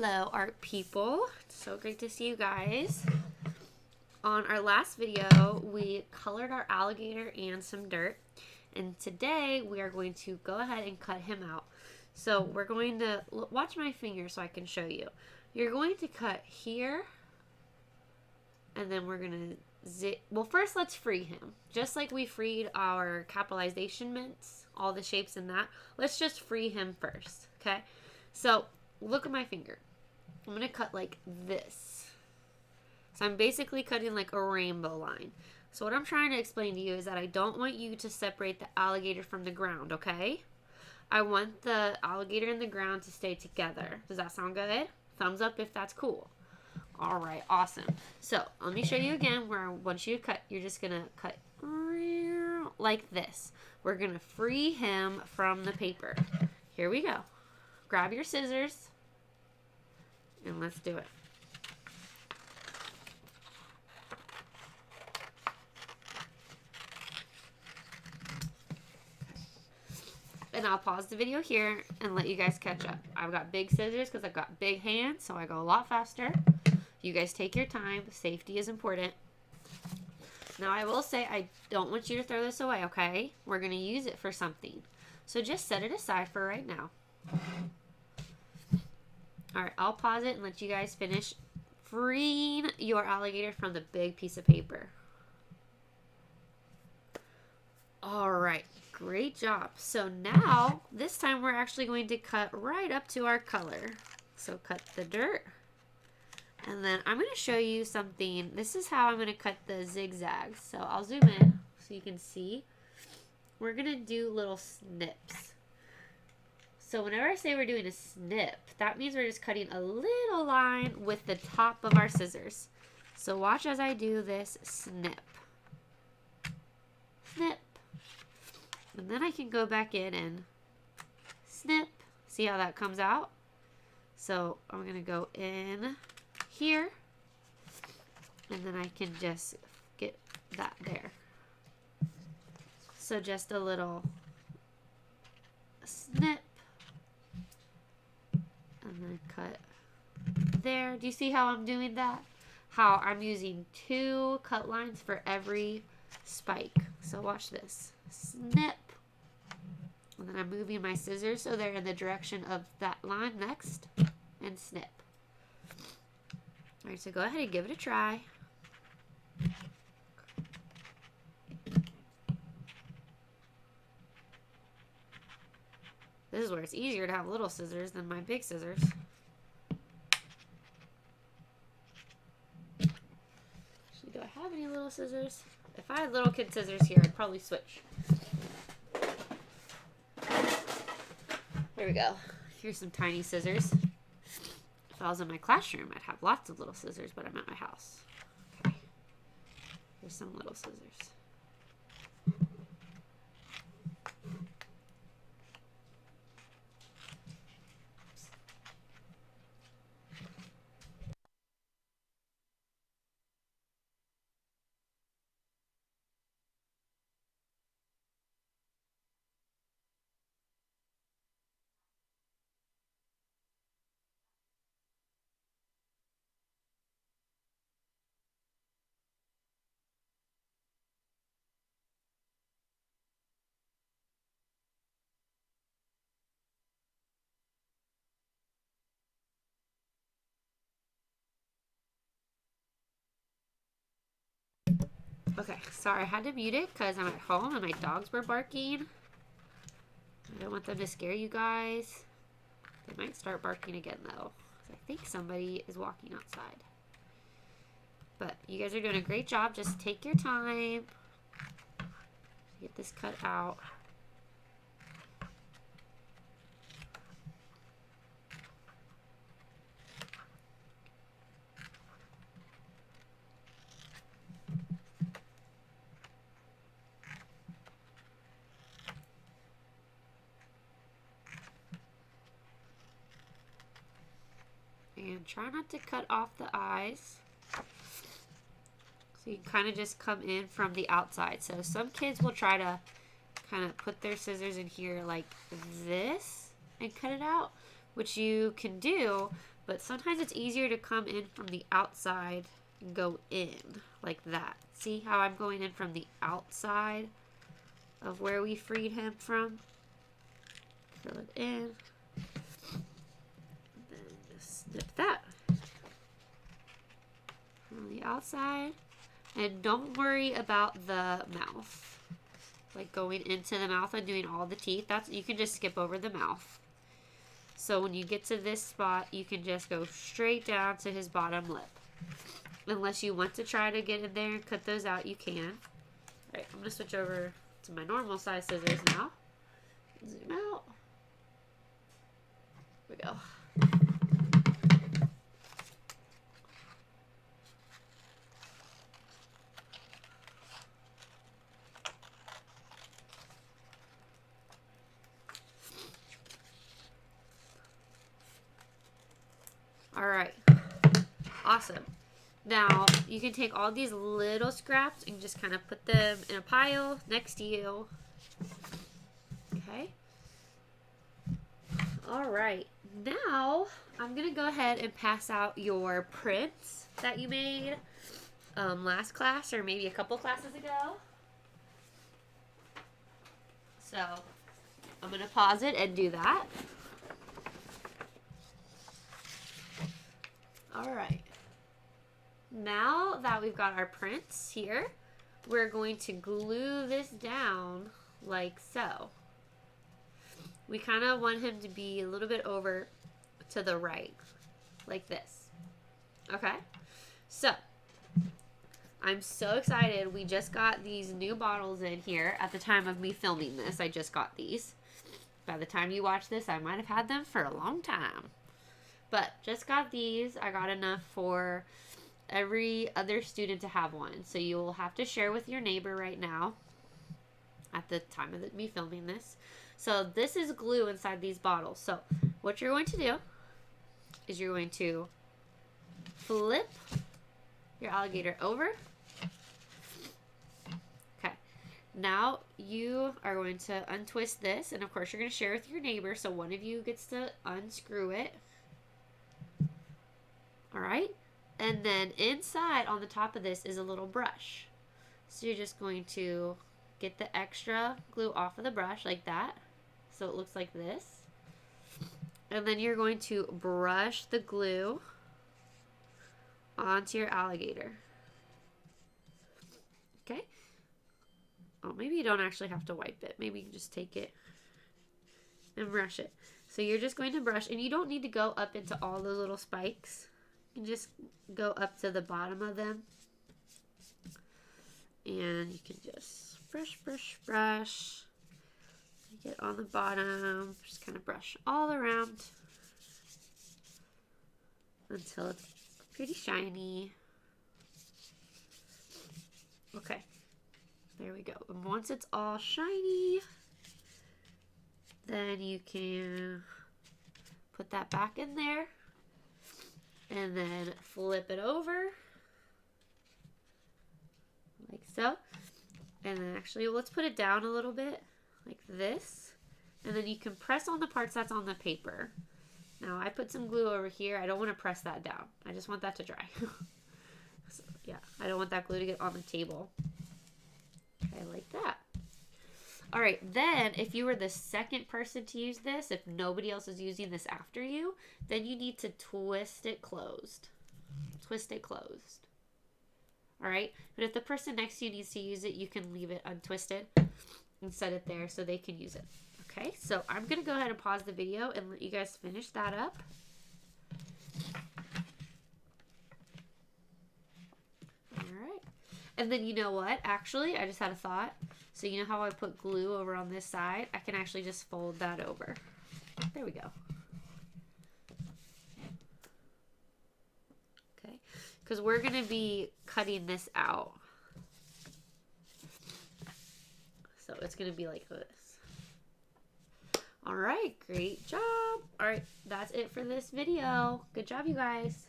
Hello, art people. It's so great to see you guys. On our last video, we colored our alligator and some dirt. And today, we are going to go ahead and cut him out. So we're going to, watch my finger so I can show you. You're going to cut here. And then we're going to well, first let's free him. Just like we freed our capitalization mints, all the shapes in that. Let's just free him first, okay? So, look at my finger. I'm going to cut like this. So I'm basically cutting like a rainbow line. So what I'm trying to explain to you is that I don't want you to separate the alligator from the ground, okay? I want the alligator and the ground to stay together. Does that sound good? Thumbs up if that's cool. All right, awesome. So let me show you again where once you cut, you're just going to cut like this. We're going to free him from the paper. Here we go. Grab your scissors and let's do it. And I'll pause the video here and let you guys catch up. I've got big scissors because I've got big hands, so I go a lot faster. You guys take your time. Safety is important. Now, I will say I don't want you to throw this away, okay? We're going to use it for something. So just set it aside for right now. Alright, I'll pause it and let you guys finish freeing your alligator from the big piece of paper. Alright, great job. So now, this time we're actually going to cut right up to our color. So cut the dirt. And then I'm going to show you something. This is how I'm going to cut the zigzags. So I'll zoom in so you can see. We're going to do little snips. So whenever I say we're doing a snip, that means we're just cutting a little line with the top of our scissors. So watch as I do this snip. Snip. And then I can go back in and snip. See how that comes out? So I'm going to go in here. And then I can just get that there. So just a little snip. And then cut there. Do you see how I'm doing that? How I'm using 2 cut lines for every spike. So watch this. Snip. And then I'm moving my scissors so they're in the direction of that line next. And snip. Alright, so go ahead and give it a try. This is where it's easier to have little scissors than my big scissors. Actually, do I have any little scissors? If I had little kid scissors here, I'd probably switch. There we go. Here's some tiny scissors. If I was in my classroom, I'd have lots of little scissors, but I'm at my house. Okay. Here's some little scissors. Okay, sorry, I had to mute it because I'm at home and my dogs were barking. I don't want them to scare you guys. They might start barking again, though. I think somebody is walking outside. But you guys are doing a great job. Just take your time to get this cut out. And try not to cut off the eyes. So you can kind of just come in from the outside. So some kids will try to kind of put their scissors in here like this and cut it out, which you can do, But sometimes it's easier to come in from the outside and go in like that. See how I'm going in from the outside of where we freed him from? Fill it in. And then just snip that on the outside. And don't worry about the mouth. Like going into the mouth and doing all the teeth. You can just skip over the mouth. So when you get to this spot, you can just go straight down to his bottom lip. Unless you want to try to get in there and cut those out, you can. Alright, I'm going to switch over to my normal size scissors now. Zoom out. Here we go. Alright. Awesome. Now, you can take all these little scraps and just kind of put them in a pile next to you. Okay. Alright. Now, I'm going to go ahead and pass out your prints that you made last class or maybe a couple classes ago. So, I'm going to pause it and do that. Alright. Now that we've got our prints here, we're going to glue this down like so. We kind of want him to be a little bit over to the right, like this. Okay? So, I'm so excited. We just got these new bottles in here at the time of me filming this. I just got these. By the time you watch this, I might have had them for a long time. But just got these. I got enough for every other student to have one. So you will have to share with your neighbor right now at the time of me filming this. So this is glue inside these bottles. So what you're going to do is you're going to flip your alligator over. Okay. Now you are going to untwist this. And of course you're going to share with your neighbor. So one of you gets to unscrew it. Alright, and then inside on the top of this is a little brush. So you're just going to get the extra glue off of the brush like that. So it looks like this. And then you're going to brush the glue onto your alligator. Okay. Oh, maybe you don't actually have to wipe it. Maybe you can just take it and brush it. So you're just going to brush, and you don't need to go up into all the little spikes. You just go up to the bottom of them. And you can just brush, brush, brush. Get on the bottom. Just kind of brush all around until it's pretty shiny. Okay. There we go. And once it's all shiny, then you can put that back in there. And then flip it over. Like so. And then actually, let's put it down a little bit. Like this. And then you can press on the parts that's on the paper. Now, I put some glue over here. I don't want to press that down. I just want that to dry. So, yeah, I don't want that glue to get on the table. Okay, like that. All right, then if you were the second person to use this, if nobody else is using this after you, then you need to twist it closed. Twist it closed. All right, but if the person next to you needs to use it, you can leave it untwisted and set it there so they can use it. Okay, so I'm going to go ahead and pause the video and let you guys finish that up. All right, and then you know what? Actually, I just had a thought. So you know how I put glue over on this side? I can actually just fold that over. There we go. Okay, because we're going to be cutting this out. So it's going to be like this. All right, great job. All right, that's it for this video. Good job, you guys.